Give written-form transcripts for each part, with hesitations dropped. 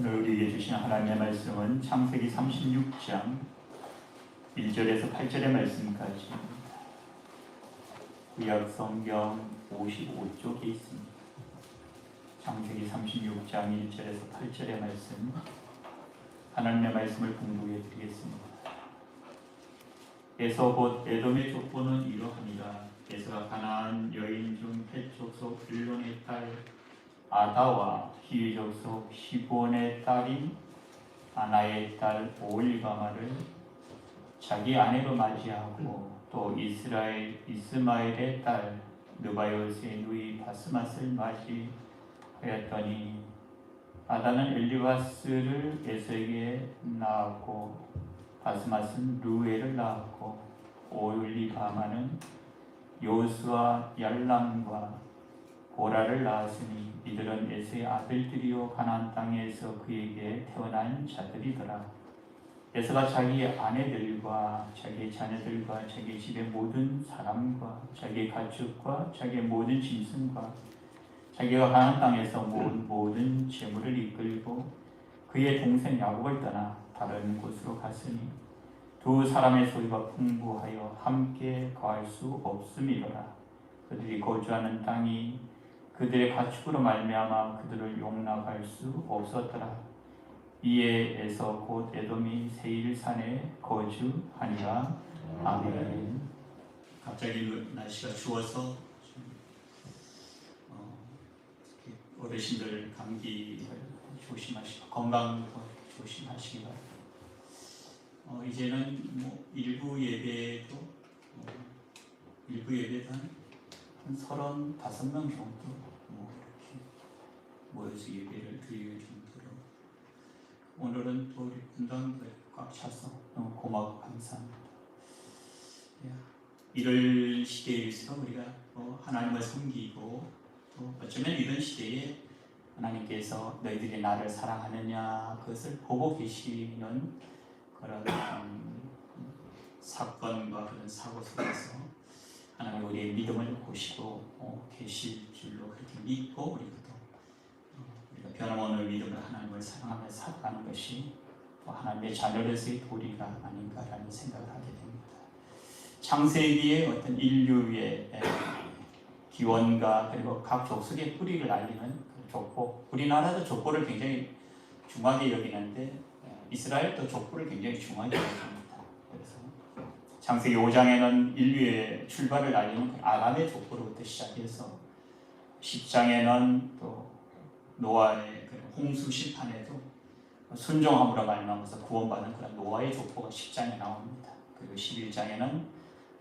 오늘 우리에게 주신 하나님의 말씀은 창세기 36장 1절에서 8절의 말씀까지입니다. 구약 성경 55쪽에 있습니다. 창세기 36장 1절에서 8절의 말씀, 하나님의 말씀을 공부해 드리겠습니다. 에서 곧 에돔의 족보는 이러하니라. 에서가 가나안 여인 중 헷 족속 빌론의 딸 아다와 히위 족속 시본의 딸인 아나의 딸 오홀리바마를 자기 아내로 맞이하고 또 이스마엘의 딸 느바요스의 누이 바스맛을 맞이하였더니 아다는 엘리바스를 에서에게 낳았고 바스맛은 루엘을 낳았고 오홀리바마는 요스와 얄람과 고라를 낳았으니 이들은 에서의 아들들이요 가나안 땅에서 그에게 태어난 자들이더라. 에서가 자기 아내들과 자기 자녀들과 자기 집의 모든 사람과 자기 가축과 자기 모든 짐승과 자기가 가나안 땅에서 모은 모든 재물을 이끌고 그의 동생 야곱을 떠나 다른 곳으로 갔으니 두 사람의 소유가 풍부하여 함께 거할 수 없음이더라. 그들이 거주하는 땅이 그들의 가축으로 말미암아 그들을 용납할 수 없었더라. 이에 에서 곧 에돔이 세일산에 거주하니라. 아멘. 갑자기 날씨가 추워서 어르신들 감기 조심하시고 건강 조심하시기 바랍니다. 이제는 일부 예배도 한 35명 정도 이렇게 모여서 예배를 드릴 정도로 오늘은 또 우리 분당교회 꽉 차서 너무 고맙고 감사합니다. 이럴 시대일수록 우리가 하나님을 섬기고 또 어쩌면 이런 시대에 하나님께서 너희들이 나를 사랑하느냐 그것을 보고 계시는 그런 사건과 그런 사고 속에서 하나님 우리의 믿음을 보시고 계실 줄로 그렇게 믿고 우리가 변함없는 믿음으로 하나님을 사랑하며 살아가는 것이 또 하나님의 자녀로서의 도리가 아닌가라는 생각을 하게 됩니다. 창세기의 어떤 인류의 기원과 그리고 각 족속의 뿌리를 알리는 족보, 우리나라도 족보를 굉장히 중하게 여기는데 이스라엘도 족보를 굉장히 중하게 여깁니다. 그래서 창세기 5장에는 인류의 출발을 알리는 아람의 족보로부터 시작해서 10장에는 또 노아의 홍수 심판에도 순종함으로 말미암아서 구원받은 그런 노아의 족보가 10장에 나옵니다. 그리고 11장에는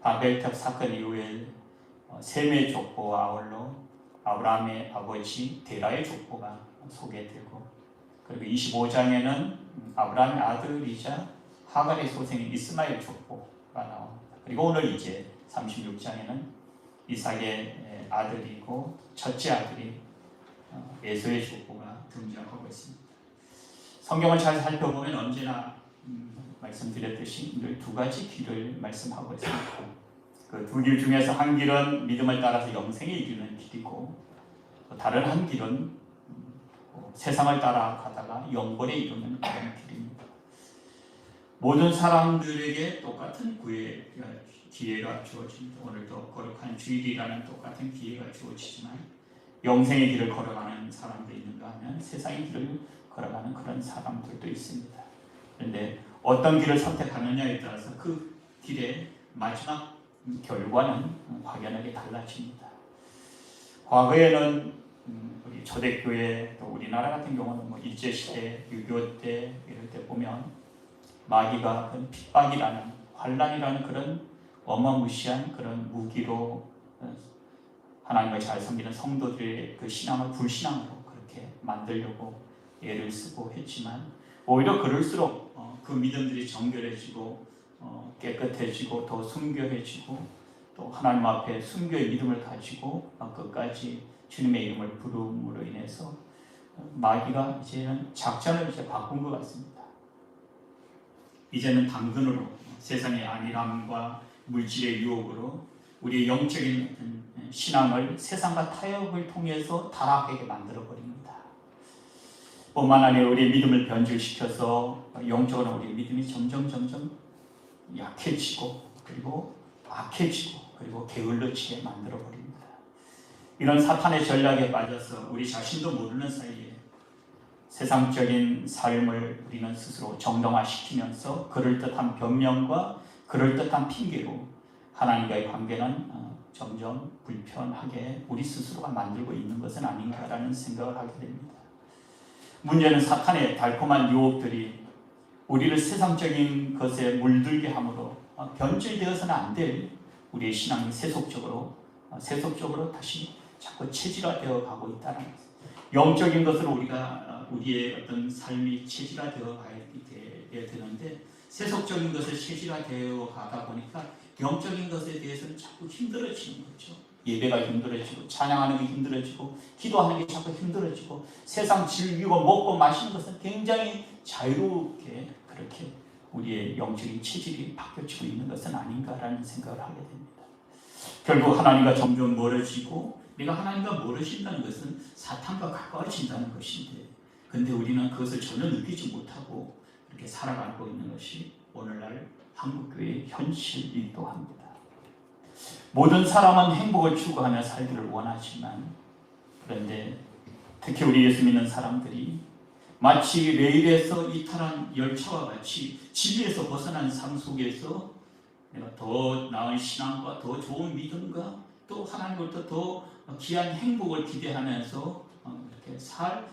바벨탑 사건 이후에 셈의 족보와 아울러 아브라함의 아버지 데라의 족보가 소개되고, 그리고 25장에는 아브라함의 아들이자 하갈의 소생인 이스마엘 족보가 나옵니다. 그리고 오늘 이제 36장에는 이삭의 아들이고 첫째 아들이 에서의 족보가 등장하고 있습니다. 성경을 잘 살펴보면 언제나 말씀드렸듯이 늘 두 가지 길을 말씀하고 있습니다. 그 두 길 중에서 한 길은 믿음을 따라서 영생에 이르는 길이고, 다른 한 길은 세상을 따라가다가 영벌에 이르는 그런 길입니다. 모든 사람들에게 똑같은 기회가 주어집니다. 오늘도 거룩한 주일이라는 똑같은 기회가 주어지지만 영생의 길을 걸어가는 사람도 있는가 하면 세상의 길을 걸어가는 그런 사람들도 있습니다. 그런데 어떤 길을 선택하느냐에 따라서 그 길의 마지막 결과는 확연하게 달라집니다. 과거에는 우리 초대교회 또 우리나라 같은 경우는 일제시대, 6.25 때 이럴 때 보면 마귀가 그런 핍박이라는 환란이라는 그런 어마무시한 그런 무기로 하나님을 잘 섬기는 성도들의 그 신앙을 불신앙으로 그렇게 만들려고 애를 쓰고 했지만 오히려 그럴수록 그 믿음들이 정결해지고 깨끗해지고 더 순교해지고 또 하나님 앞에 순교의 믿음을 가지고 끝까지 주님의 이름을 부름으로 인해서 마귀가 이제는 작전을 바꾼 것 같습니다. 이제는 당근으로 세상의 안일함과 물질의 유혹으로 우리의 영적인 신앙을 세상과 타협을 통해서 타락하게 만들어 버립니다. 뿐만 아니라 우리의 믿음을 변질시켜서 영적으로 우리의 믿음이 점점 약해지고 그리고 악해지고 그리고 게을러지게 만들어버립니다. 이런 사탄의 전략에 빠져서 우리 자신도 모르는 사이에 세상적인 삶을 우리는 스스로 정당화시키면서 그럴듯한 변명과 그럴듯한 핑계로 하나님과의 관계는 점점 불편하게 우리 스스로가 만들고 있는 것은 아닌가라는 생각을 하게 됩니다. 문제는 사탄의 달콤한 유혹들이 우리를 세상적인 것에 물들게 함으로 변질되어서는 안 될 우리의 신앙이 세속적으로 다시 자꾸 체질화되어 가고 있다는 것. 영적인 것으로 우리의 어떤 삶이 체질화되어 가야 되는데 세속적인 것을 체질화되어 가다 보니까 영적인 것에 대해서는 자꾸 힘들어지는 거죠. 예배가 힘들어지고 찬양하는 게 힘들어지고 기도하는 게 자꾸 힘들어지고 세상 즐기고 먹고 마시는 것은 굉장히 자유롭게 그렇게 우리의 영적인 체질이 바뀌어지고 있는 것은 아닌가라는 생각을 하게 됩니다. 결국 하나님과 점점 멀어지고 우리가 하나님과 멀어진다는 것은 사탄과 가까워진다는 것인데 근데 우리는 그것을 전혀 느끼지 못하고 이렇게 살아가고 있는 것이 오늘날 한국교회의 현실이기도 합니다. 모든 사람은 행복을 추구하며 살기를 원하지만 그런데 특히 우리 예수 믿는 사람들이 마치 레일에서 이탈한 열차와 같이 진리에서 벗어난 삶 속에서 내가 더 나은 신앙과 더 좋은 믿음과 또 하나님으로부터 더 귀한 행복을 기대하면서 이렇게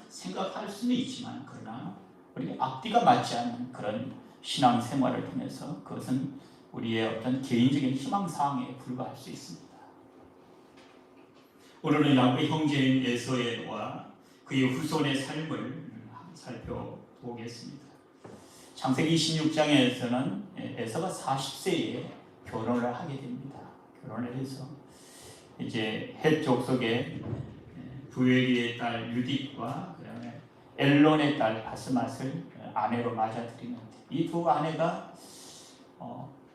생각할 수는 있지만 그러나 우리 앞뒤가 맞지 않는 그런 신앙 생활을 통해서 그것은 우리의 어떤 개인적인 희망사항에 불과할 수 있습니다. 오늘은 야곱의 형제인 에서와 그의 후손의 삶을 살펴보겠습니다. 창세기 26장에서는 에서가 40세에 결혼을 하게 됩니다. 결혼을 해서 이제 헷 족속의 부엘리의 딸 유딧과 그다음에 엘론의 딸 바스맛을 아내로 맞아들이는데 이 두 아내가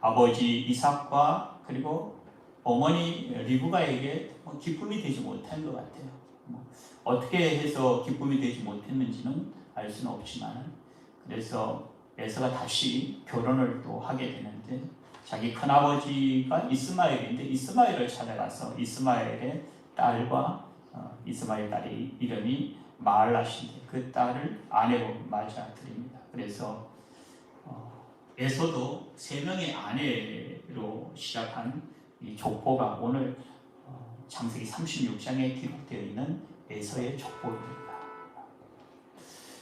아버지 이삭과 그리고 어머니 리브가에게 기쁨이 되지 못한 것 같아요. 어떻게 해서 기쁨이 되지 못했는지는 알 수는 없지만 그래서 에서가 다시 결혼을 또 하게 되는데 자기 큰아버지가 이스마엘인데 이스마엘을 찾아가서 이스마엘의 딸과 이스마엘 딸의 이름이 마알라신데 그 딸을 아내로 맞아들입니다. 그래서 에서도 세 명의 아내로 시작한 이 족보가 오늘 창세기 36장에 기록되어 있는 에서의 족보입니다.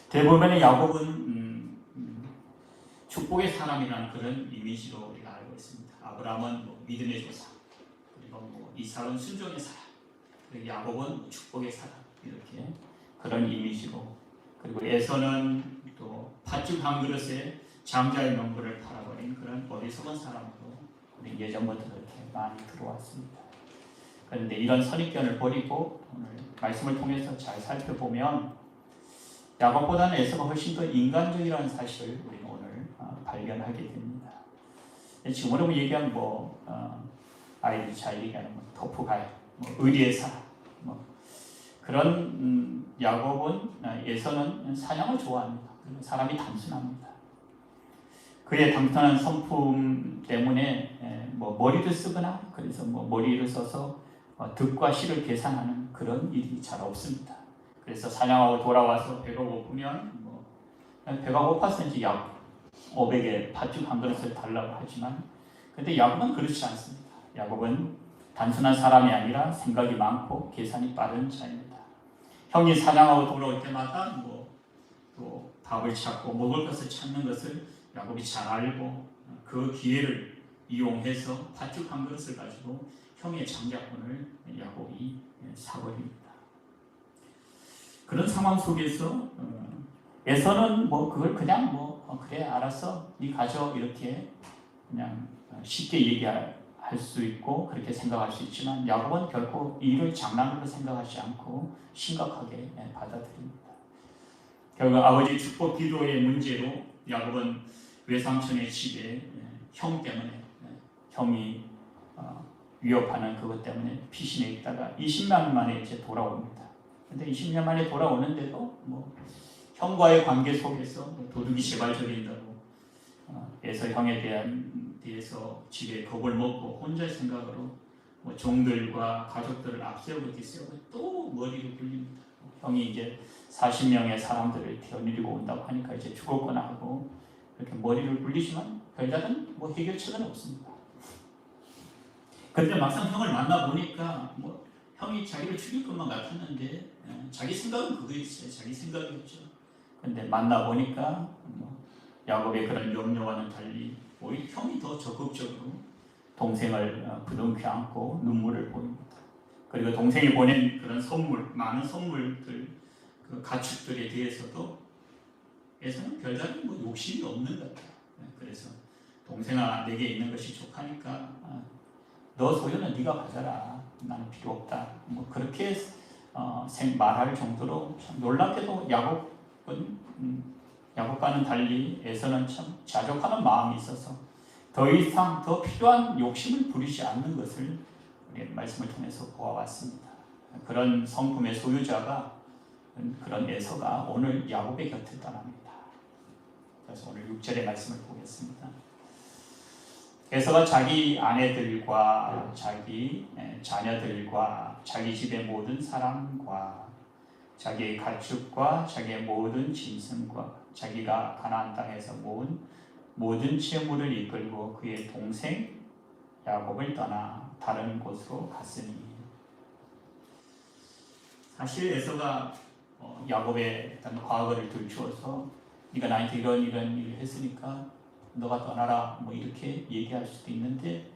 대부분의 야곱은 축복의 사람이라는 그런 이미지로 우리가 알고 있습니다. 아브라함은 믿음의 조상, 그리고 이삭은 순종의 사람, 그리고 야곱은 축복의 사람 이렇게 그런 이미지로 그리고 에서는 또 팥죽 한 그릇에 장자의 명분을 팔아버린 그런 어리석은 사람으로 우리 예전부터 그렇게 많이 들어왔습니다. 그런데 이런 선입견을 버리고 오늘 말씀을 통해서 잘 살펴보면 야곱보다는 에서가 훨씬 더 인간적이라는 사실을 우리는 오늘 발견하게 됩니다. 지금 우리가 얘기한 아이들이 잘 얘기하는 터프가이, 의리의 사람, 그런 야곱은 에서는 사냥을 좋아합니다. 사람이 단순합니다. 그의 단순한 성품 때문에 머리를 쓰거나 그래서 머리를 써서 득과 실을 계산하는 그런 일이 잘 없습니다. 그래서 사냥하고 돌아와서 배가 고프면 배가 고팠는지 약 500에 팥죽 한 그릇을 달라고 하지만 근데 야곱은 그렇지 않습니다. 야곱은 단순한 사람이 아니라 생각이 많고 계산이 빠른 자입니다. 형이 사냥하고 돌아올 때마다 또 밥을 찾고 먹을 것을 찾는 것을 야곱이 잘 알고 그 기회를 이용해서 팥죽 한 그릇을 가지고 형의 장자권을 야곱이 사버립니다. 그런 상황 속에서 에서는 그걸 그냥 그래 알았어 네 가져 이렇게 그냥 쉽게 얘기할 수 있고 그렇게 생각할 수 있지만 야곱은 결코 이를 장난으로 생각하지 않고 심각하게 받아들입니다. 결국 아버지 축복 기도의 문제로 야곱은 외삼촌의 집에 형 때문에 형이 위협하는 그것 때문에 피신해 있다가 20년 만에 이제 돌아옵니다. 근데 20년 만에 돌아오는데도 형과의 관계 속에서 도둑이 제발 저린다고 에서 형에 대해서 집에 겁을 먹고 혼자 생각으로 종들과 가족들을 앞세우고 뒤세우고 또 머리를 굴립니다. 형이 이제 40명의 사람들을 태워내리고 온다고 하니까 이제 죽었거나 하고 이렇게 머리를 굴리지만 별다른 해결책은 없습니다. 그런데 막상 형을 만나보니까 형이 자기를 죽일 것만 같았는데 자기 생각은 그거였어요. 자기 생각이었죠. 그런데 만나보니까 야곱의 그런 염려와는 달리 오히려 형이 더 적극적으로 동생을 부둥켜 안고 눈물을 보입니다. 그리고 동생이 보낸 그런 선물, 많은 선물들, 그 가축들에 대해서도 에서는 별다른 욕심이 없는 것 같아요. 그래서 동생아 내게 있는 것이 족하니까 너 소유는 네가 가져라. 나는 필요 없다. 그렇게 말할 정도로 참 놀랍게도 야곱과는 달리 에서는 참 자족하는 마음이 있어서 더 이상 더 필요한 욕심을 부리지 않는 것을 우리 말씀을 통해서 보아왔습니다. 그런 성품의 소유자가 그런 에서가 오늘 야곱의 곁을 떠납니다. 그래서 오늘 6절의 말씀을 보겠습니다. 에서가 자기 아내들과 자기 자녀들과 자기 집의 모든 사람과 자기의 가축과 자기의 모든 짐승과 자기가 가나안 땅에서 모은 모든 채무를 이끌고 그의 동생 야곱을 떠나 다른 곳으로 갔으니. 사실 에서가 야곱의 어떤 과거를 들추어서 네가 나한테 이런 일을 했으니까 너가 떠나라 이렇게 얘기할 수도 있는데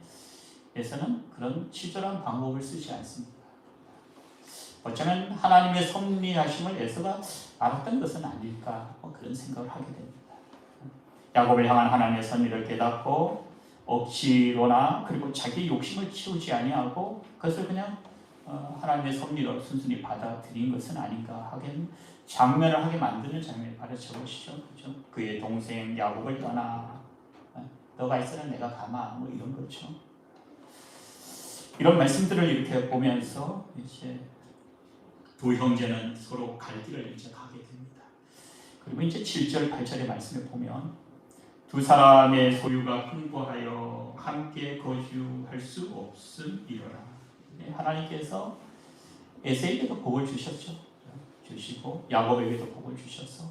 에서는 그런 치졸한 방법을 쓰지 않습니다. 어쩌면 하나님의 섭리하심을 에서가 알았던 것은 아닐까 그런 생각을 하게 됩니다. 야곱을 향한 하나님의 섭리를 깨닫고 억지로나 그리고 자기 욕심을 치우지 아니하고 그것을 그냥 하나님의 섭리로 순순히 받아들인 것은 아닌가 하긴 장면을 하게 만드는 장면을 가르쳐 보시죠. 그렇죠? 그의 동생 야곱을 떠나 너가 있으면 내가 가마 이런 거죠. 이런 말씀들을 이렇게 보면서 이제 두 형제는 서로 갈 길을 이제 가게 됩니다. 그리고 이제 7절, 8절의 말씀을 보면 두 사람의 소유가 풍부하여 함께 거주할 수 없음이로라. 하나님께서 에서에게도 복을 주시고 야곱에게도 복을 주셔서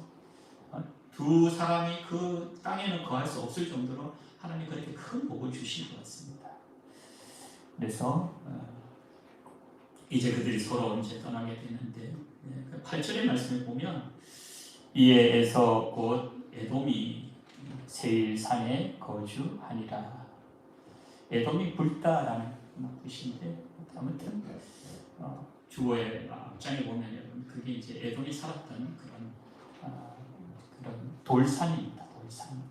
두 사람이 그 땅에는 거할 수 없을 정도로 하나님 그렇게 큰 복을 주신 것 같습니다. 그래서 이제 그들이 서로 이제 떠나게 되는데 8절의 말씀을 보면 이에 에서 곧 에돔이 세일산에 거주하니라. 에돔이 굵다라는 뜻인데 아무튼 주어의 앞장에 보면 그게 이제 에돔이 살았던 그런 돌산입니다. 돌산.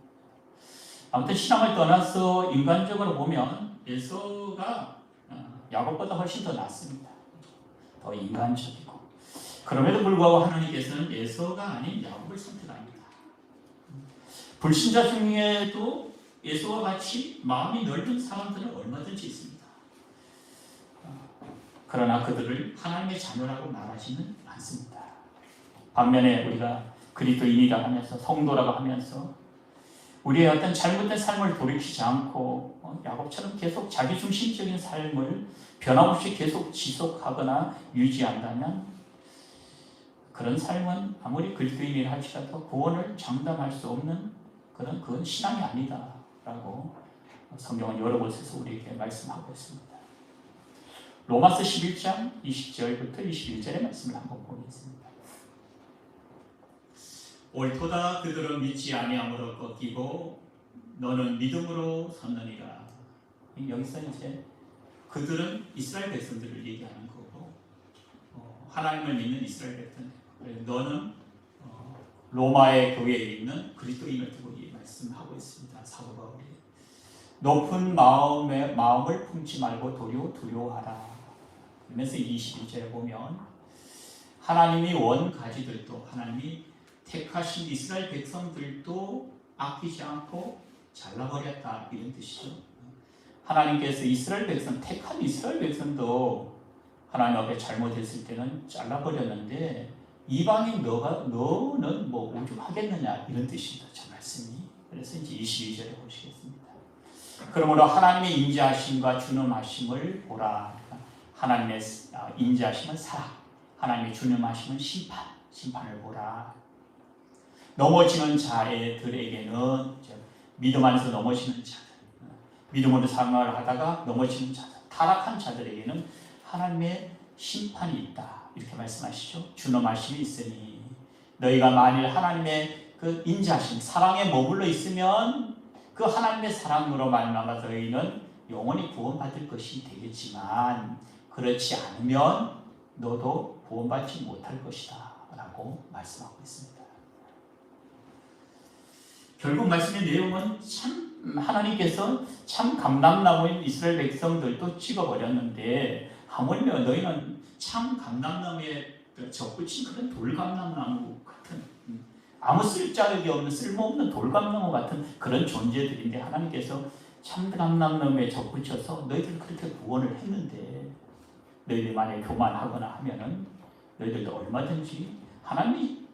아무튼 신앙을 떠나서 인간적으로 보면 에서가 야곱보다 훨씬 더 낫습니다. 더 인간적이고 그럼에도 불구하고 하나님께서는 에서가 아닌 야곱을 선택합니다. 불신자 중에도 에서와 같이 마음이 넓은 사람들은 얼마든지 있습니다. 그러나 그들을 하나님의 자녀라고 말하지는 않습니다. 반면에 우리가 그리스도인이라 하면서 성도라고 하면서 우리의 어떤 잘못된 삶을 돌이키지 않고 야곱처럼 계속 자기중심적인 삶을 변함없이 계속 지속하거나 유지한다면 그런 삶은 아무리 그리스도인이라 할지라도 구원을 장담할 수 없는 그건 신앙이 아니다라고 성경은 여러 곳에서 우리에게 말씀하고 있습니다. 로마서 11장 20절부터 21절의 말씀을 한번 보겠습니다. 옳도다 그들은 믿지 아니함으로 꺾이고 너는 믿음으로 섰느니라. 여기서 이제 그들은 이스라엘 백성들을 얘기하는 거고 하나님을 믿는 이스라엘 백성. 너는 로마의 교회에 있는 그리스도인을 두고 이 말씀하고 있습니다. 사도 바울이 높은 마음을 품지 말고 도리어 두려워하라. 그러면서 22절에 보면 하나님이 원 가지들도 하나님이 택하신 이스라엘 백성들도 아끼지 않고 잘라버렸다 이런 뜻이죠. 하나님께서 이스라엘 백성 택한 이스라엘 백성도 하나님 앞에 잘못했을 때는 잘라버렸는데 이방인 너는 뭐 오죽하겠느냐 이런 뜻입니다. 저 말씀이. 그래서 이제 22절에 보시겠습니다. 그러므로 하나님의 인자하심과 준엄하심을 보라. 하나님의 인자하심은 사랑, 하나님의 준엄하심은 심판을 보라. 넘어지는 자들에게는 믿음 안에서 넘어지는 자들, 믿음으로 생활을 하다가 넘어지는 자들, 타락한 자들에게는 하나님의 심판이 있다. 이렇게 말씀하시죠. 준엄하심이 있으니 너희가 만일 하나님의 그 인자하심, 사랑에 머물러 있으면 그 하나님의 사랑으로 말미암아 너희는 영원히 구원받을 것이 되겠지만 그렇지 않으면 너도 구원받지 못할 것이다 라고 말씀하고 있습니다. 결국 말씀의 내용은 참 하나님께서 참 감람나무인 이스라엘 백성들도 찍어버렸는데 하물며 너희는 참 감람나무에 접붙인 그런 돌감람나무 같은 아무 쓸데기 없는 쓸모없는 돌감나무 같은 그런 존재들인데 하나님께서 참 감람나무에 접붙여서 너희들 그렇게 구원을 했는데 너희들 만약에 교만하거나 하면은 너희들도 얼마든지 하나님이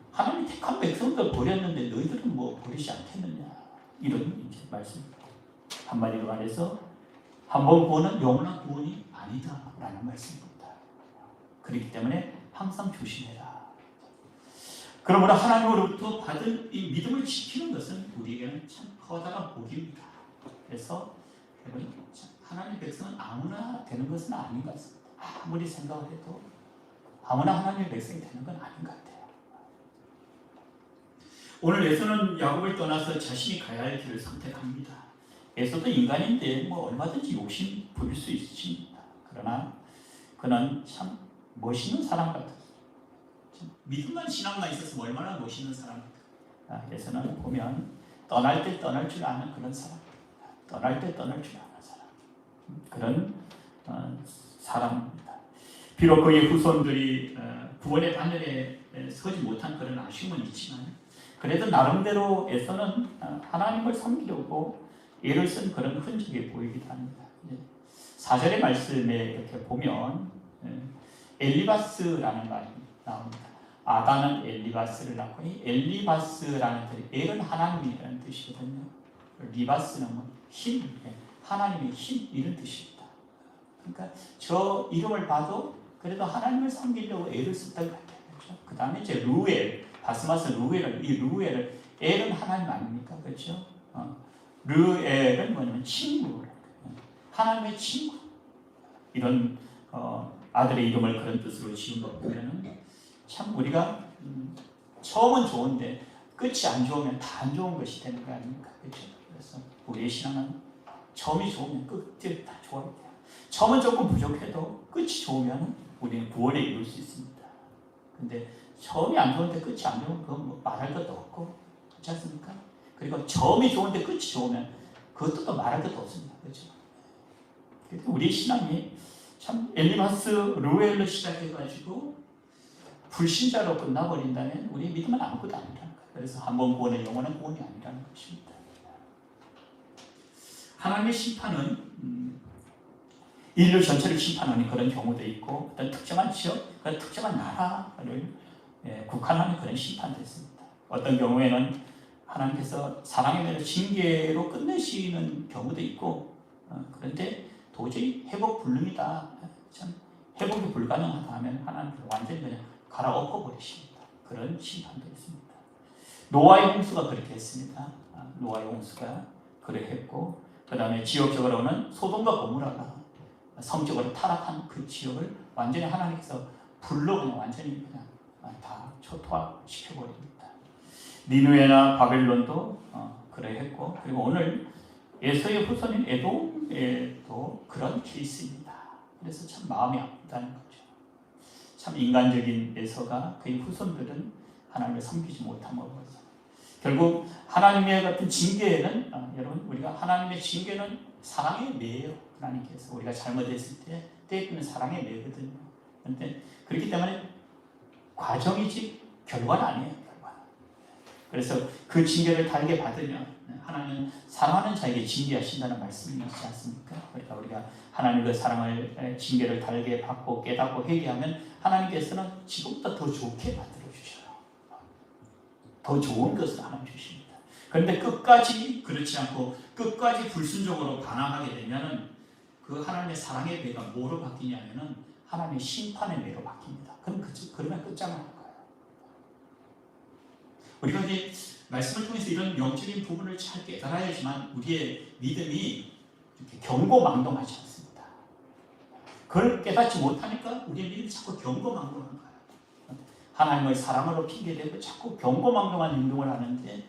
택한 백성들 버렸는데 너희들은 뭐 버리지 않겠느냐 이런 이제 말씀입니다. 한마디로 말해서 한 번 구원은 영원한 구원이 아니다라는 말씀입니다. 그렇기 때문에 항상 조심해라. 그러므로 하나님으로부터 받은 이 믿음을 지키는 것은 우리에게는 참 커다란 복입니다. 그래서 여러분 하나님 백성은 아무나 되는 것은 아닌 것 같습니다. 아무리 생각을 해도 아무나 하나님의 백성이 되는 건 아닌 것 같아요. 오늘 에서는 야곱을 떠나서 자신이 가야 할 길을 선택합니다. 에서도 인간인데 뭐 얼마든지 욕심 부릴 수 있습니다. 그러나 그는 참 멋있는 사람 같아요. 믿음만 신앙만 있었으면 얼마나 멋있는 사람입니까? 에서는 보면 떠날 때 떠날 줄 아는 그런 사람, 떠날 때 떠날 줄 아는 사람, 그런 사람입니다. 비록 그의 후손들이 구원의 반열에 서지 못한 그런 아쉬움은 있지만 그래도 나름대로 에서는 하나님을 섬기려고 애를 쓴 그런 흔적이 보이기도 합니다. 4절의 말씀에 이렇게 보면 엘리바스라는 말이 나옵니다. 아다는 엘리바스를 낳고 이 엘리바스라는 뜻이 엘은 하나님이라는 뜻이거든요. 리바스는 힘, 하나님의 힘 이런 뜻입니다. 그러니까 저 이름을 봐도 그래도 하나님을 섬기려고 애를 썼던 것 같아요. 그렇죠? 그 다음에 이제 루엘, 바스마스 루엘을 이 루엘을 엘은 하나님 아닙니까? 그렇죠? 르엘은 뭐냐면 친구, 하나님의 친구 이런 아들의 이름을 그런 뜻으로 지은 거 보면은 참 우리가 처음은 좋은데 끝이 안 좋으면 다 안 좋은 것이 되는 거 아닙니까? 그렇죠? 그래서 우리의 신앙은 처음이 좋으면 끝이 다 좋아야 돼요. 처음은 조금 부족해도 끝이 좋으면 우리는 구원에 이룰 수 있습니다. 근데 처음이 안 좋은데 끝이 안 좋으면 그건 뭐 말할 것도 없고 그렇지 않습니까? 그리고 처음이 좋은데 끝이 좋으면 그것도 또 말할 것도 없습니다. 그렇죠? 우리 신앙이 참 엘리바스 루엘로 시작해가지고 불신자로 끝나버린다면 우리 믿음은 아무것도 아니라는 거예요. 그래서 한번 구원은 영원한 구원이 아니라는 것입니다. 하나님의 심판은 인류 전체를 심판하는 그런 경우도 있고 어떤 특정한 지역, 특정한 나라를 국한하는 그런 심판도 있습니다. 어떤 경우에는 하나님께서 사랑의 매로 징계로 끝내시는 경우도 있고 그런데 도저히 회복 불능이다, 참 회복이 불가능하다 하면 하나님께서 완전히 그냥 갈아엎어 버리십니다. 그런 심판도 있습니다. 노아의 홍수가 그렇게 했습니다. 노아의 홍수가 그렇게 했고 그 다음에 지역적으로는 소돔과 고모라가 성적으로 타락한 그 지역을 완전히 하나님께서 불로 그냥 완전히 그냥 다 초토화시켜버립니다. 니누에나 바벨론도 그래 했고 그리고 오늘 에서의 후손인 에돔에도 그런 케이스입니다. 그래서 참 마음이 아프다는 거죠. 참 인간적인 에서가 그의 후손들은 하나님을 섬기지 못함으로 결국 하나님의 같은 징계에는 여러분 우리가 하나님의 징계는 사랑에 매예요. 하나님께서 우리가 잘못했을 때 때에는 사랑에 매거든요. 그런데 그렇기 때문에 과정이지 결과는 아니에요. 결과. 그래서 그 징계를 달게 받으면 하나님은 사랑하는 자에게 징계하신다는 말씀이 있지 않습니까? 그러니까 우리가 하나님의 징계를 달게 받고 깨닫고 회개하면 하나님께서는 지금보다 더 좋게 만들어 주십니다. 더 좋은 것을 하나님 주십니다. 그런데 끝까지 그렇지 않고 끝까지 불순종으로 반항하게 되면은 그 하나님의 사랑의 배가 뭐로 바뀌냐면은 하나님의 심판의 배로 바뀝니다. 그러면 끝장나는 거예요. 우리가 이제 말씀을 통해서 이런 영적인 부분을 잘 깨달아야지만 우리의 믿음이 이렇게 경고망동하지 않습니다. 그걸 깨닫지 못하니까 우리의 믿음이 자꾸 경고망동한 거예요. 하나님의 사랑으로 핑계대고 자꾸 경고망동한 행동을 하는데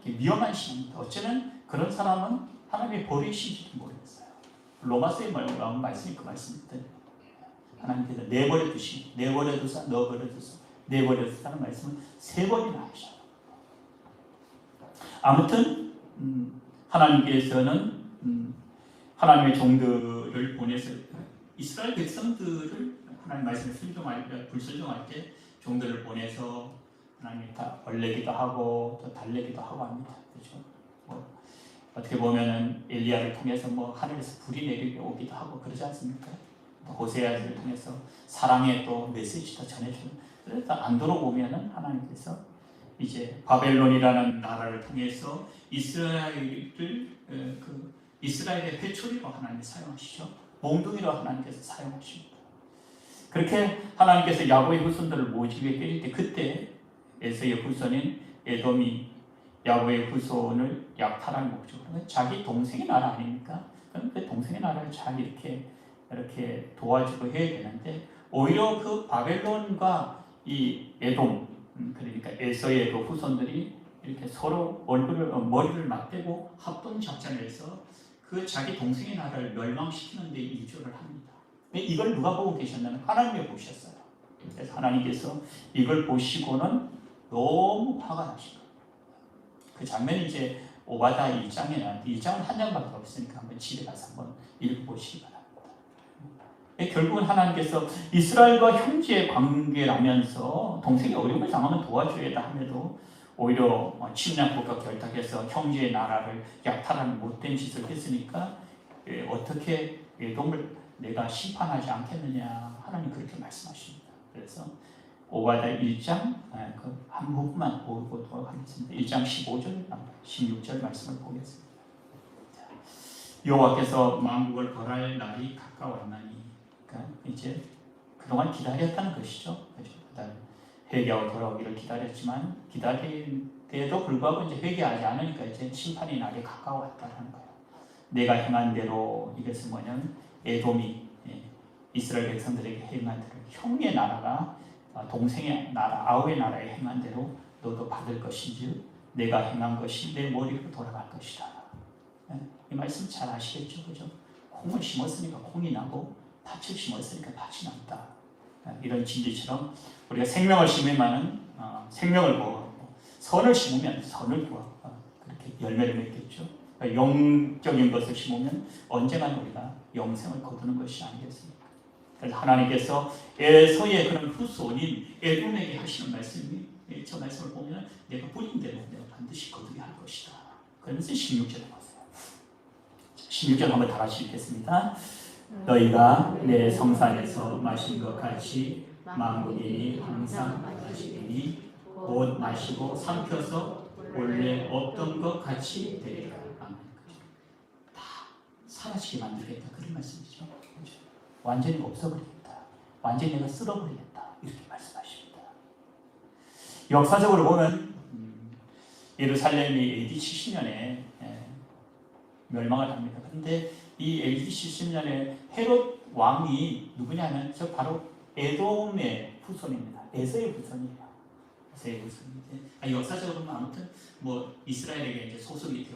위험한 신앙입니다. 어쩌면 그런 사람은 하나님의 버리신지도 모르겠어요. 로마서의 말씀이 그 말씀입니다. 하나님께서 내버려두사, 내버려두사는 말씀을 3번이나 하셔요. 아무튼 하나님께서는 하나님의 종들을 보내서 이스라엘 백성들을 하나님 말씀에 불순종할 때 종들을 보내서 하나님이 다 벌레기도 하고 또 달래기도 하고 합니다. 그렇죠? 어떻게 보면은 엘리야를 통해서 하늘에서 불이 내려오기도 하고 그러지 않습니까? 호세아를 통해서 사랑의 또 메시지도 전해주는. 그래서 안도로 보면은 하나님께서 이제 바벨론이라는 나라를 통해서 이스라엘의 회초리로 하나님이 사용하시죠. 몽둥이로 하나님께서 사용하십니다. 그렇게 하나님께서 야곱의 후손들을 모집에 때릴 때 그때 에서의 후손인 에돔이 야곱의 후손을 약탈할 목적으로 자기 동생의 나라 아닙니까? 그럼 그 동생의 나라를 잘 이렇게 도와주고 해야 되는데 오히려 그 바벨론과 이 에돔 그러니까 에서의 그 후손들이 이렇게 서로 머리를 맞대고 합동 작전을 해서 그 자기 동생의 나라를 멸망시키는 데 일조를 합니다. 이걸 누가 보고 계셨냐면 하나님이 보셨어요. 그래서 하나님께서 이걸 보시고는 너무 화가 나신 거예요. 그 장면이 이제 오바다 1장에 나왔는데 1장은 한 장밖에 없으니까 한번 집에 가서 한번 읽어보시기 바랍니다. 결국은 하나님께서 이스라엘과 형제의 관계라면서 동생이 어려움을 당하면 도와줘야 함에도 오히려 침략국가 결탁해서 형제의 나라를 약탈하는 못된 짓을 했으니까 어떻게 에돔을 내가 심판하지 않겠느냐 하나님 그렇게 말씀하십니다. 그래서 오바다 1장 그 한 부분만 보도록 하겠습니다. 1장 15절, 16절 말씀을 보겠습니다. 여호와께서 만국을 벌할 날이 가까웠나니 그러니까 이제 그동안 기다렸다는 것이죠. 회개하고 돌아오기를 기다렸지만 기다릴 때에도 불구하고 이제 회개하지 않으니까 이제 심판의 날이 가까웠다는 거예요. 내가 행한 대로 이것은 뭐냐면 에돔이 이스라엘 백성들에게 행한 대로 형의 나라가 동생의 나라 아우의 나라에 행한 대로 너도 받을 것인지 내가 행한 것이 내 머리로 돌아갈 것이다. 이 말씀 잘 아시겠죠, 그죠? 콩을 심었으니까 콩이 나고 밭을 심었으니까 밭이 난다. 이런 진리처럼 우리가 생명을 심으면은 생명을 구하고 선을 심으면 선을 구하고 그렇게 열매를 맺겠죠. 영적인 것을 심으면 언젠가는 우리가 영생을 거두는 것이 아니겠습니까? 그래서 하나님께서 에서의 그런 후손인 에돔에게 하시는 말씀이 저 말씀을 보면 내가 뿌린 대로 내가 반드시 거두게 할 것이다. 그러면서 16절에 보세요. 16절 한번 다 같이 읽겠습니다. 너희가 내 성산에서 마신 것 같이 만국인이 항상 마시리니 곧 마시고 삼켜서 원래 없던 것 같이 되리라. 다 사라지게 만들겠다. 그런 말씀이죠. 완전히 없어버리겠다. 완전히 내가 쓸어버리겠다. 이렇게 말씀하십니다. 역사적으로 보면 예루살렘이 AD 70년에 멸망을 합니다. 그런데 이 AD 70년에 헤롯 왕이 누구냐면 저 바로 에돔의 후손입니다. 에서의 후손이에요. 에서의 후손인데 역사적으로는 아무튼 이스라엘에게 이제 소속이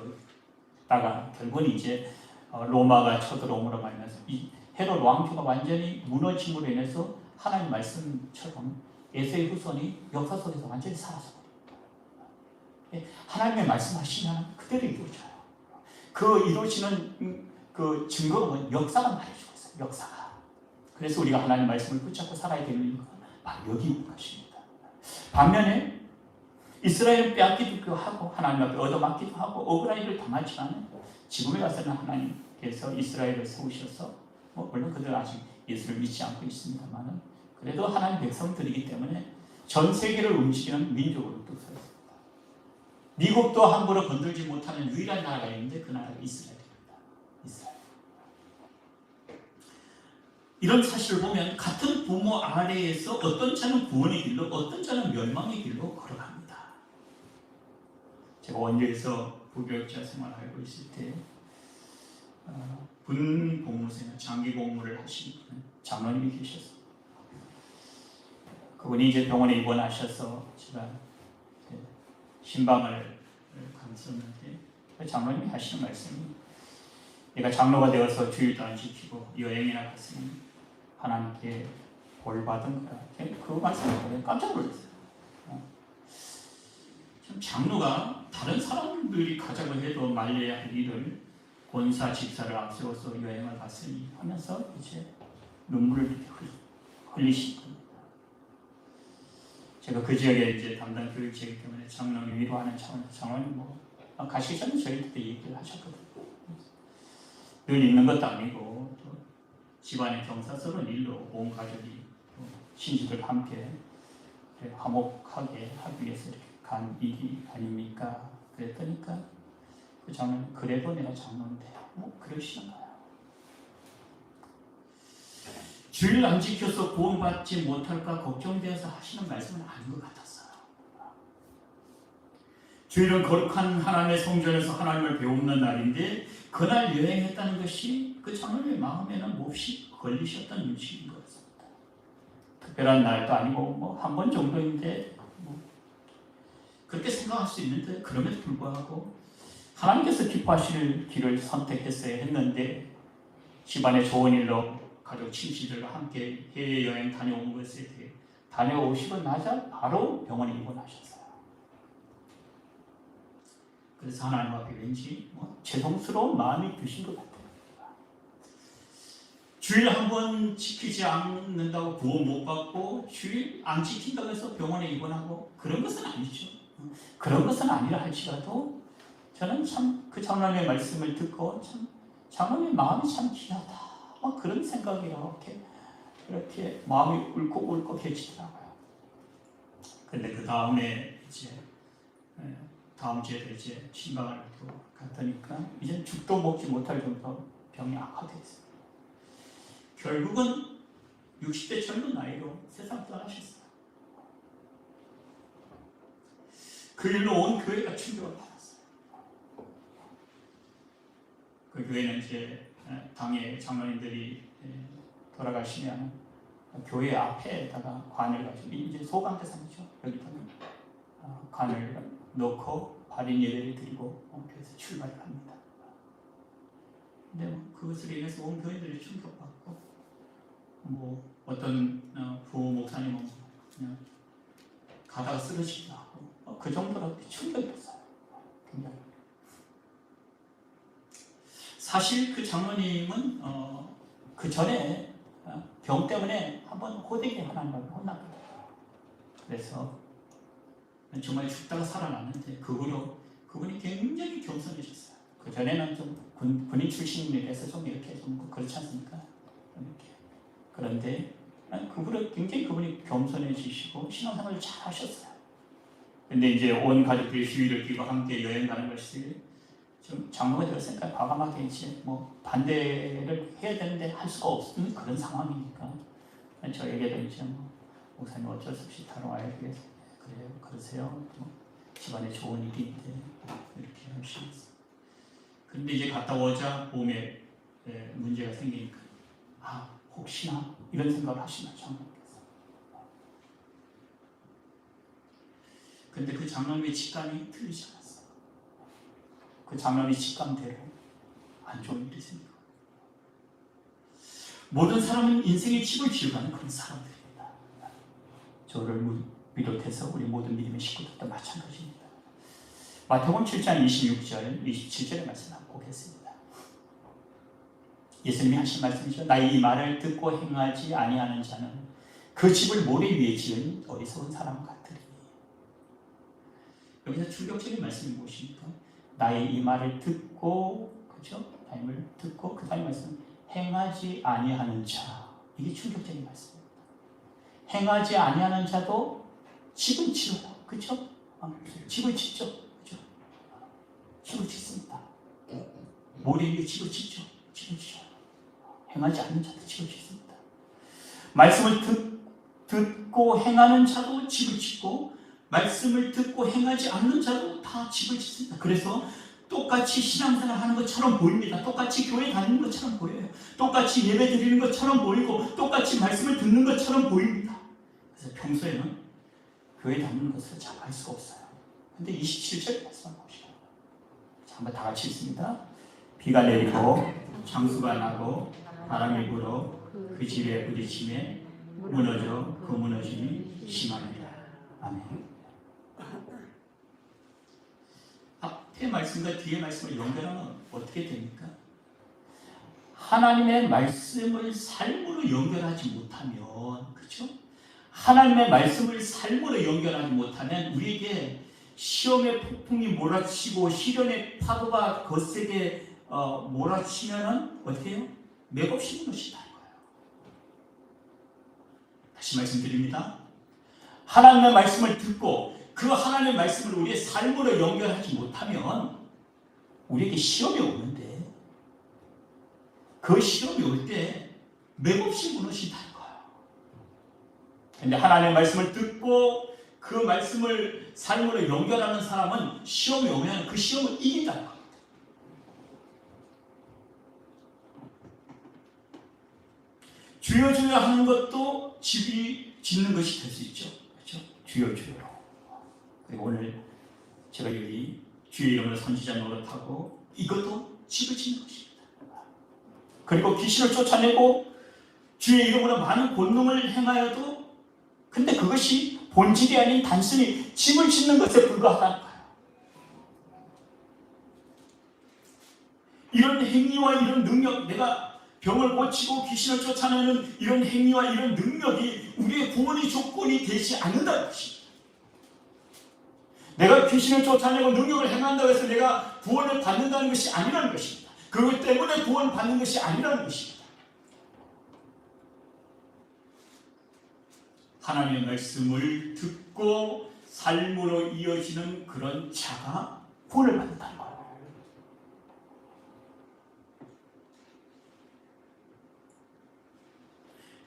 되었다가 결국은 이제 로마가 쳐들어옴으로 말미암아서 이 헤롯 왕조가 완전히 무너짐으로 인해서 하나님 말씀처럼 에서의 후손이 역사 속에서 완전히 사라져버립니다. 하나님의 말씀하시면 그대로 이루어져요. 그 이루어지는 그 증거는 역사가 말해주고 있어요. 역사가. 그래서 우리가 하나님 말씀을 붙잡고 살아야 되는 이유가 바로 여기 있는 것입니다. 반면에 이스라엘을 빼앗기도 하고 하나님 앞에 얻어맞기도 하고 억울한 일을 당하지만 지금에 가서는 하나님께서 이스라엘을 세우셔서 물론 그들은 아직 예수를 믿지 않고 있습니다만 그래도 하나님 백성들이기 때문에 전 세계를 움직이는 민족으로 또 서 있습니다. 미국도 함부로 건들지 못하는 유일한 나라가 있는데 그 나라가 이스라엘입니다. 이스라엘. 이런 사실을 보면 같은 부모 아래에서 어떤 자는 구원의 길로 어떤 자는 멸망의 길로 걸어갑니다. 제가 원주에서 부교육자 생활을 하고 있을 때 분복무생활, 장기 복무를 하신 장로님이 계셨어요. 그분이 이제 병원에 입원하셔서 제가 신방을 감쌌는데 장로님이 하시는 말씀이 내가 장로가 되어서 주일도 안 지키고 여행이나 갔으니 하나님께 볼 받은 거라. 그 말씀을 보면 깜짝 놀랐어요. 참 장로가 다른 사람들이 가자고 해도 말려야 할 일을 권사, 집사를 앞세워서 여행을 갔으니 하면서 이제 눈물을 흘리신 겁니다. 제가 그 지역에 이제 담당 교육자이기 때문에 장로님 위로하는 차원에서 장로님 가시기 전에 저희한테 얘기를 하셨거든요. 늘 있는 것도 아니고 또 집안의 경사스러운 일로 온 가족이 신주들 함께 화목하게 하기 위해서 이렇게 간 일이 아닙니까? 그랬더니까 그 장로님 그래도 내가 장로인데 그러시는 거야. 주일 안 지켜서 구원받지 못할까 걱정되어서 하시는 말씀은 아닌 것 같았어요. 주일은 거룩한 하나님의 성전에서 하나님을 배우는 날인데 그날 여행했다는 것이 그 장로님의 마음에는 몹시 걸리셨던 일인 것 같습니다. 특별한 날도 아니고 한 번 정도인데 그렇게 생각할 수 있는데 그럼에도 불구하고 하나님께서 기뻐하실 길을 선택했어야 했는데 집안의 좋은 일로 가족 친지들과 함께 해외여행 다녀온 것에 대해 다녀오시고 나자 바로 병원에 입원하셨어요. 그래서 하나님 앞에 왠지 죄송스러운 마음이 드신 것 같아요. 주일 한 번 지키지 않는다고 구원 못 받고 주일 안 지킨다고 해서 병원에 입원하고 그런 것은 아니죠. 그런 것은 아니라 할지라도 저는 참 그 장로님의 말씀을 듣고 참 장로님의 마음이 참 귀하다. 그런 생각이 이렇게 마음이 울컥울컥해지더라고요. 근데 그 다음에 이제 다음 주에 이제 신방을 또 갔더니까 이제 죽도 먹지 못할 정도로 병이 악화되었어요. 결국은 60대 젊은 나이로 세상 떠나셨어요. 그 일로 온 교회가 충격을 받았어요. 그 교회는 이제 당의 장로님들이 돌아가시면 교회 앞에다가 관을 가지고 이제 소강 대상이죠. 여기다가 관을 넣고 발인 예배를 드리고 교회에서 출발을 합니다. 근데 그것으로 인해서 온 교회들이 충격받고 어떤 부호 목사님은 그냥 가다가 쓰러지기도 하고 그 정도로 충격이었어요. 굉장히. 사실 그 장로님은 그 전에 병 때문에 한번 호되게 하나님 앞에 혼났거든요. 그래서 정말 죽다가 살아났는데 그 후로 그분이 굉장히 겸손해졌어요. 그 전에는 좀 군인 출신이라서 좀 이렇게 좀 그렇지 않습니까? 이렇게. 그런데 그 후로 굉장히 그분이 겸손해지시고 신앙생활을 잘 하셨어요. 근데 이제 온 가족들이 휴일을 끼고 함께 여행 가는 것이 좀 장로가 되었으니까 과감하게 이제 반대를 해야 되는데 할 수가 없는 그런 상황이니까 저에게도 이제 목사님 어쩔 수 없이 다뤄와야 되겠어요. 그래요, 그러세요. 집안에 좋은 일인데 이렇게 하시면서. 근데 이제 갔다 오자 몸에 문제가 생기니까 혹시나 이런 생각을 하시나 장로님께서. 근데 그 장로님의 직감이 틀리지 않았어요. 그 장로님의 직감대로 안 좋은 일이 생기고 모든 사람은 인생의 집을 지어가는 그런 사람들입니다. 저를 비롯해서 우리 모든 믿음의 식구들도 마찬가지입니다. 마태복음 7장 26절, 27절의 말씀 한번 보겠습니다. 예수님이 하신 말씀이죠. 나의 이 말을 듣고 행하지 아니하는 자는 그 집을 모래 위에 지은 어리석은 사람 같으리니. 여기서 충격적인 말씀이 무엇입니까? 나의 이 말을 듣고, 그렇죠? 말을 듣고 그 다음에 말씀 행하지 아니하는 자. 이게 충격적인 말씀입니다. 행하지 아니하는 자도 집은 지어요, 그렇죠? 집을 짓죠, 그렇죠? 집어짓습니다. 모래 위에 집어짓죠. 행하지 않는 자도 집어짓습니다. 말씀을 듣고 행하는 자도 집어짓고 말씀을 듣고 행하지 않는 자도 다 집어짓습니다. 그래서 똑같이 신앙생활 하는 것처럼 보입니다. 똑같이 교회 다니는 것처럼 보여요. 똑같이 예배 드리는 것처럼 보이고 똑같이 말씀을 듣는 것처럼 보입니다. 그래서 평소에는 교회 다니는 것을 잘 알 수가 없어요. 근데 27절 말씀을 보시죠. 자, 한번 다 같이 읽습니다. 비가 내리고 장수가 나고 바람이 불어 그 집에 부딪히며 무너져 그 무너짐이 심합니다. 아멘. 앞의 말씀과 뒤의 말씀을 연결하면 어떻게 됩니까? 하나님의 말씀을 삶으로 연결하지 못하면, 그렇죠? 하나님의 말씀을 삶으로 연결하지 못하면 우리에게 시험의 폭풍이 몰아치고 시련의 파도가 거세게 몰아치면은 어떻게 해요? 맥없이 무너진다는 거예요. 다시 말씀드립니다. 하나님의 말씀을 듣고 그 하나님의 말씀을 우리의 삶으로 연결하지 못하면 우리에게 시험이 오는데 그 시험이 올 때 맥없이 무너진다는 거예요. 그런데 하나님의 말씀을 듣고 그 말씀을 삶으로 연결하는 사람은 시험이 오면 그 시험을 이긴다는 겁니다. 주여 주여 하는 것도 집이 짓는 것이 될 수 있죠. 그렇죠? 주여 주여. 그리고 오늘 제가 여기 주의 이름으로 선지자 노릇하고 이것도 집을 짓는 것입니다. 그리고 귀신을 쫓아내고 주의 이름으로 많은 권능을 행하여도 근데 그것이 본질이 아닌 단순히 집을 짓는 것에 불과하다는 거예요. 이런 행위와 이런 능력, 내가 병을 고치고 귀신을 쫓아내는 이런 행위와 이런 능력이 우리의 구원의 조건이 되지 않는다는 것입니다. 내가 귀신을 쫓아내고 능력을 행한다고 해서 내가 구원을 받는다는 것이 아니라는 것입니다. 그것 때문에 구원을 받는 것이 아니라는 것입니다. 하나님의 말씀을 듣고 삶으로 이어지는 그런 자가 구원을 받는다는 거예요.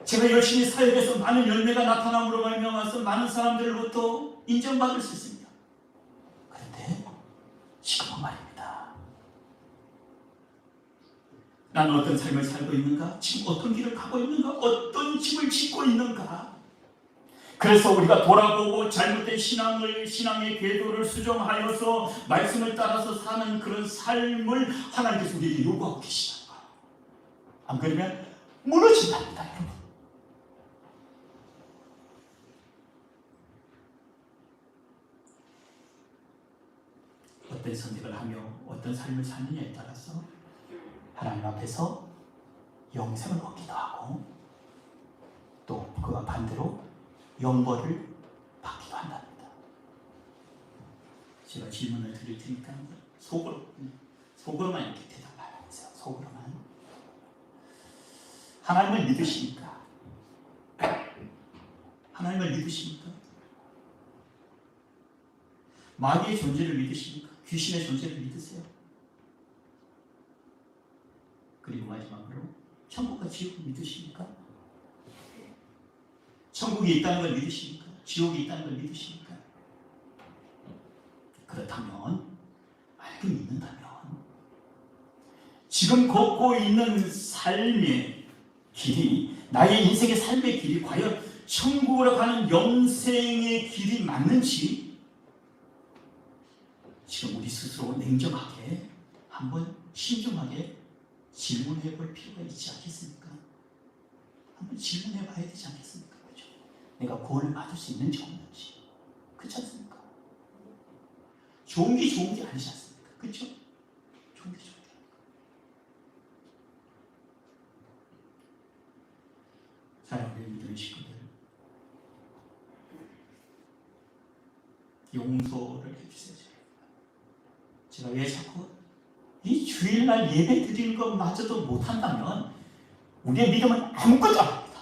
제가 열심히 사역해서 많은 열매가 나타남으로 말미암아서 많은 사람들로부터 인정받을 수 있습니다. 그런데 지금은 말입니다. 나는 어떤 삶을 살고 있는가? 지금 어떤 길을 가고 있는가? 어떤 집을 짓고 있는가? 그래서 우리가 돌아보고 잘못된 신앙의 궤도를 수정하여서 말씀을 따라서 사는 그런 삶을 하나님께서 우리에게 요구하고 계시다는 거예요. 안 그러면 무너진답니다, 여러분. 어떤 선택을 하며 어떤 삶을 사느냐에 따라서 하나님 앞에서 영생을 얻기도 하고 또 그와 반대로 영벌을 받기도 한답니다. 제가 질문을 드릴 테니까 속으로만 이렇게 대답하세요. 속으로만. 하나님을 믿으십니까? 하나님을 믿으십니까? 마귀의 존재를 믿으십니까? 귀신의 존재를 믿으세요? 그리고 마지막으로 천국과 지옥을 믿으십니까? 천국이 있다는 걸 믿으십니까? 지옥이 있다는 걸 믿으십니까? 그렇다면, 만약에 믿는다면 지금 걷고 있는 삶의 길이, 나의 인생의 삶의 길이 과연 천국으로 가는 영생의 길이 맞는지 지금 우리 스스로 냉정하게 한번 신중하게 질문해 볼 필요가 있지 않겠습니까? 한번 질문해 봐야 되지 않겠습니까? 그렇죠? 내가 구원을 받을 수 있는지 없는지. 그렇지 않습니까? 좋은 게 아니지 않습니까? 그렇죠? 좋은 게 아니까. 사랑하는 믿음의 식구들, 용서를 해주세요. 제가 왜 자꾸 이 주일날 예배 드리는 것마저도 못한다면 우리의 믿음은 아무것도 아닙니다.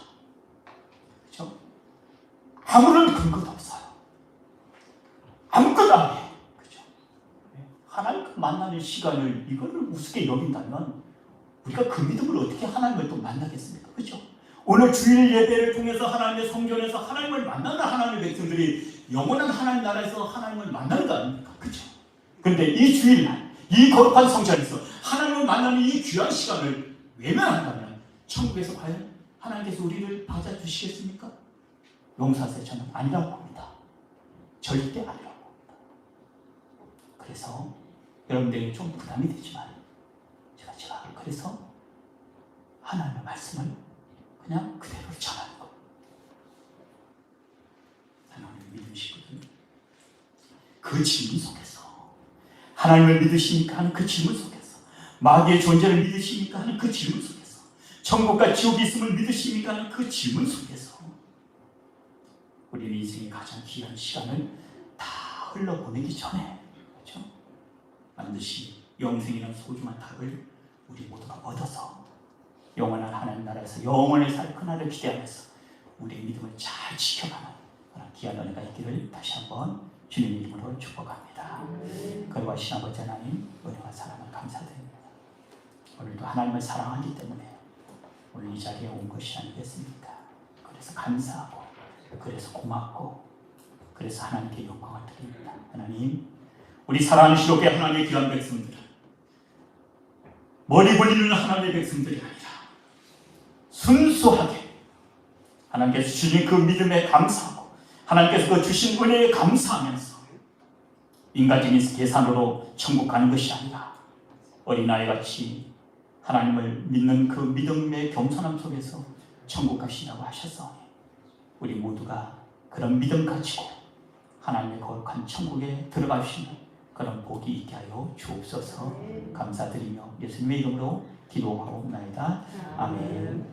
그렇죠? 아무런 근거도 없어요. 아무것도 아니에요. 그렇죠? 하나님 하나님 만나는 시간을 이거를 우습게 여긴다면 우리가 그 믿음을 어떻게 하나님을 또 만나겠습니까? 그렇죠? 오늘 주일 예배를 통해서 하나님의 성전에서 하나님을 만나는 하나님의 백성들이 영원한 하나님 나라에서 하나님을 만나는 거 아닙니까? 그렇죠? 그런데 이 주일날 이 거룩한 성전에서 하나님을 만나는 이 귀한 시간을 외면한다면 천국에서 과연 하나님께서 우리를 받아주시겠습니까? 용사세 저는 아니라고 합니다. 절대 아니라고 합니다. 그래서 여러분들에게 좀 부담이 되지만 제가 그래서 하나님의 말씀을 그냥 그대로 전하는 것. 하나님을 믿으시거든요. 그 질문 속에서 하나님을 믿으십니까 하는 그 질문 속에서 마귀의 존재를 믿으십니까 하는 그 질문 속에서 천국과 지옥이 있음을 믿으십니까 하는 그 질문 속에서 우리는 인생의 가장 귀한 시간을 다 흘러보내기 전에 그렇죠? 반드시 영생이라는 소중한 답을 우리 모두가 얻어서 영원한 하나님 나라에서 영원히 살 그날을 기대하면서 우리의 믿음을 잘 지켜가는 그런 귀한 은혜가 있기를 다시 한번 주님 이름으로 축복합니다. 거룩하신 아버지 하나님 은혜와 사랑을 감사드립니다. 오늘도 하나님을 사랑하기 때문에 오늘 이 자리에 온 것이 아니겠습니까? 그래서 감사하고 그래서 고맙고 그래서 하나님께 영광을 드립니다. 하나님 우리 사랑하는 시롭게 하나님의 귀한 백성들 머리 벌리는 하나님의 백성들이 아니라 순수하게 하나님께서 주신 그 믿음에 감사하고 하나님께서 그 주신 은혜에 감사하면서 인간적인 계산으로 천국 가는 것이 아니라 어린아이같이 하나님을 믿는 그 믿음의 겸손함 속에서 천국 가시라고 하셨사오니 우리 모두가 그런 믿음 가지고 하나님의 거룩한 천국에 들어갈 수 있는 그런 복이 있게 하여 주옵소서. 감사드리며 예수님의 이름으로 기도하옵나이다. 아멘.